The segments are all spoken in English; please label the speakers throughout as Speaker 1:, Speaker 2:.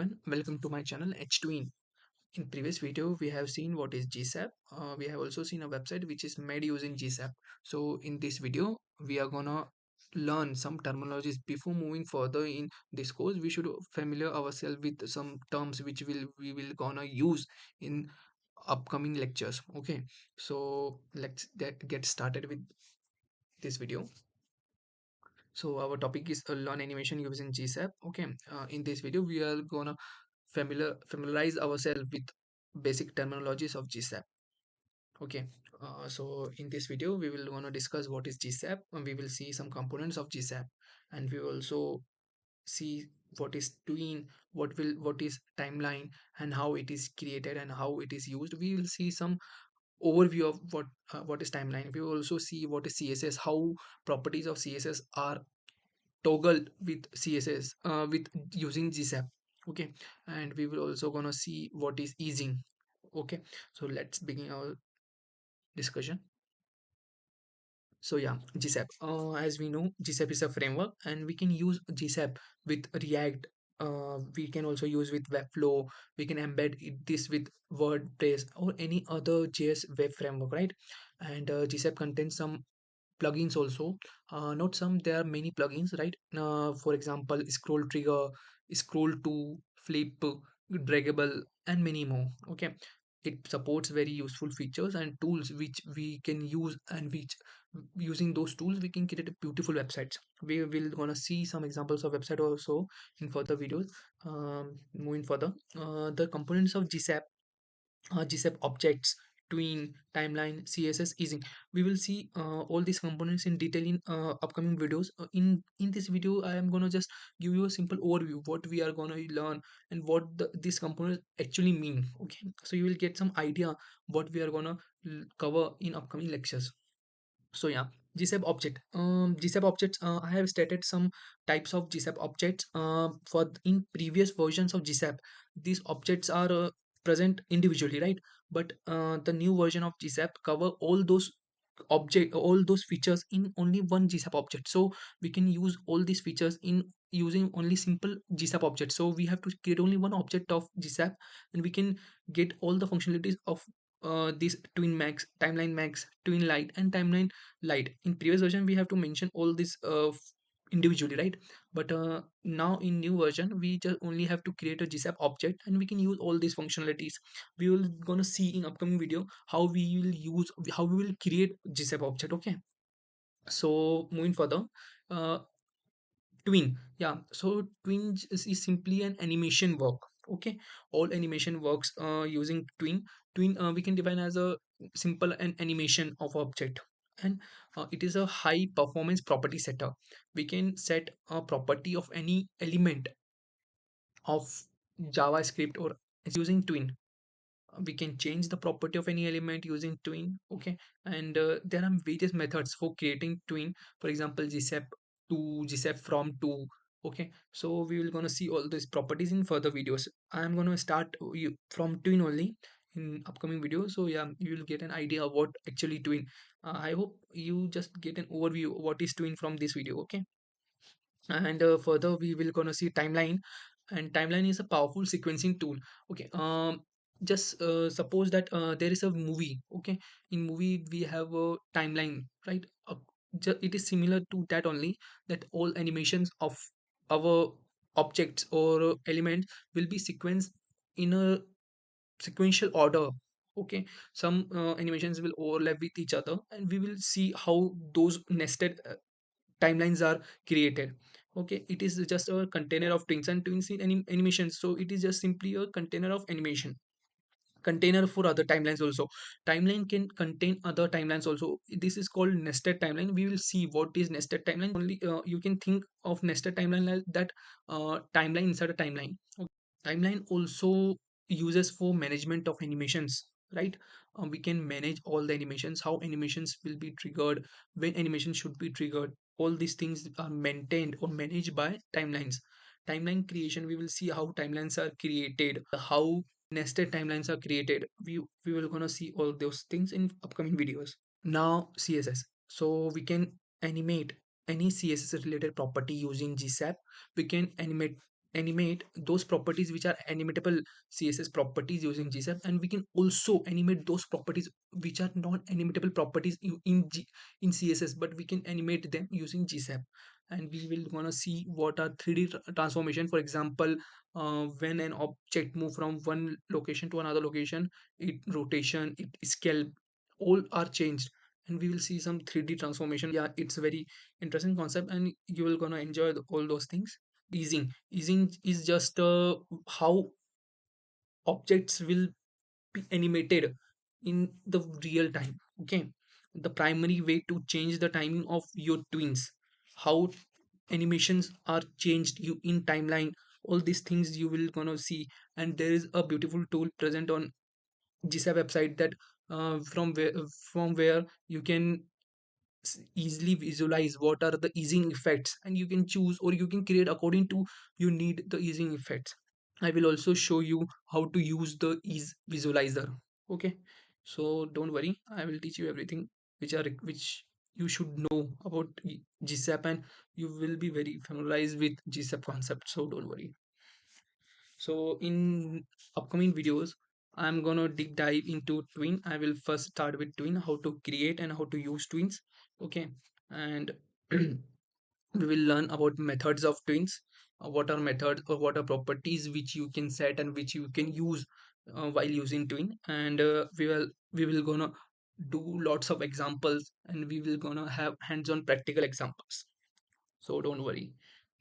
Speaker 1: everyone, welcome to my channel H2in. In previous video we have seen what is GSAP. We have also seen a website which is made using GSAP. So in this video we are gonna learn some terminologies. Before moving further in this course, we should familiar ourselves with some terms which we will gonna use in upcoming lectures. Okay, so let's get started with this video. So our topic is learn animation using GSAP. Okay, in this video we are gonna familiarize ourselves with basic terminologies of GSAP. Okay, so in this video we will gonna discuss what is GSAP, and we will see some components of GSAP, and we will also see what is tween, what is timeline, and how it is created and how it is used. We will see some overview of what is timeline. We will also see what is CSS, how properties of CSS are toggle with CSS with using GSAP. Okay, and we will also gonna see what is easing. Okay, so let's begin our discussion. So yeah, GSAP. As we know, GSAP is a framework, and we can use GSAP with React. We can also use with Webflow. We can embed this with WordPress or any other JS web framework, right? And GSAP contains some plugins also. Not some, there are many plugins, right? For example, scroll trigger, scroll to, flip, draggable, and many more. Okay, it supports very useful features and tools which we can use, and which using those tools we can create a beautiful websites. We will gonna see some examples of website also in further videos. Moving further, the components of GSAP, GSAP objects, tween, timeline, CSS, easing. We will see all these components in detail in upcoming videos. In this video, I am gonna just give you a simple overview what we are gonna learn and what these components actually mean. Okay, so you will get some idea what we are gonna cover in upcoming lectures. So yeah, GSAP object. GSAP objects. I have stated some types of GSAP objects. For in previous versions of GSAP, these objects are present individually, right? But the new version of GSAP cover all those features in only one GSAP object. So we can use all these features in using only simple GSAP object. So we have to create only one object of GSAP, and we can get all the functionalities of this tween max, timeline max, tween light, and timeline light. In previous version we have to mention all this individually, right? But now in new version we just only have to create a GSAP object, and we can use all these functionalities. We will gonna see in upcoming video how we will create GSAP object. Okay, so moving further, uh, tween. Yeah, so tween is simply an animation work. Okay, all animation works using tween. Tween we can define as a simple an animation of object, and it is a high performance property setter. We can set a property of any element of JavaScript or using tween. We can change the property of any element using tween. Okay, and there are various methods for creating tween. For example, GSAP to, GSAP from to. Okay, so we will gonna see all these properties in further videos. I am gonna start you from tween only in upcoming video. So yeah, you will get an idea of what actually tween. I hope you just get an overview what is tween from this video. Okay, and further we will gonna see timeline. And timeline is a powerful sequencing tool. Okay, just suppose that there is a movie. Okay, in movie we have a timeline, right? It is similar to that only, that all animations of our objects or elements will be sequenced in a sequential order. Okay, some animations will overlap with each other, and we will see how those nested timelines are created. Okay, it is just a container of twins, and twins in animations, so it is just simply a container of animation, container for other timelines also. Timeline can contain other timelines also. This is called nested timeline. We will see what is nested timeline. Only you can think of nested timeline like that, timeline inside a timeline. Okay. Timeline also uses for management of animations, right? We can manage all the animations, how animations will be triggered, when animation should be triggered. All these things are maintained or managed by timelines. Timeline creation, we will see how timelines are created, how nested timelines are created. We will gonna see all those things in upcoming videos. Now CSS. So we can animate any CSS related property using GSAP. We can animate animate those properties which are animatable css properties using gsap, and we can also animate those properties which are non animatable properties in css, but we can animate them using gsap. And we will gonna see what are 3D transformation. For example, when an object move from one location to another location, it rotation, it scale, all are changed, and we will see some 3D transformation. Yeah, it's a very interesting concept, and you will gonna enjoy all those things. Easing is just how objects will be animated in the real time. Okay, the primary way to change the timing of your twins, how animations are changed you in timeline, all these things you will gonna see. And there is a beautiful tool present on GSA website that from where you can easily visualize what are the easing effects, and you can choose or you can create according to you need the easing effects. I will also show you how to use the ease visualizer. Okay, so don't worry, I will teach you everything which you should know about GSAP, and you will be very familiarized with GSAP concept, so don't worry. So in upcoming videos, I'm gonna deep dive into Twin. I will first start with Twin, how to create and how to use Twins. Okay, and we will learn about methods of Twins. What are methods or what are properties which you can set and which you can use while using Twin. And we will gonna do lots of examples, and we will gonna have hands-on practical examples. So don't worry,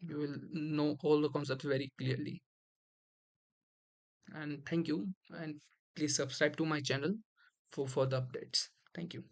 Speaker 1: you will know all the concepts very clearly. And thank you, and please subscribe to my channel for further updates. Thank you.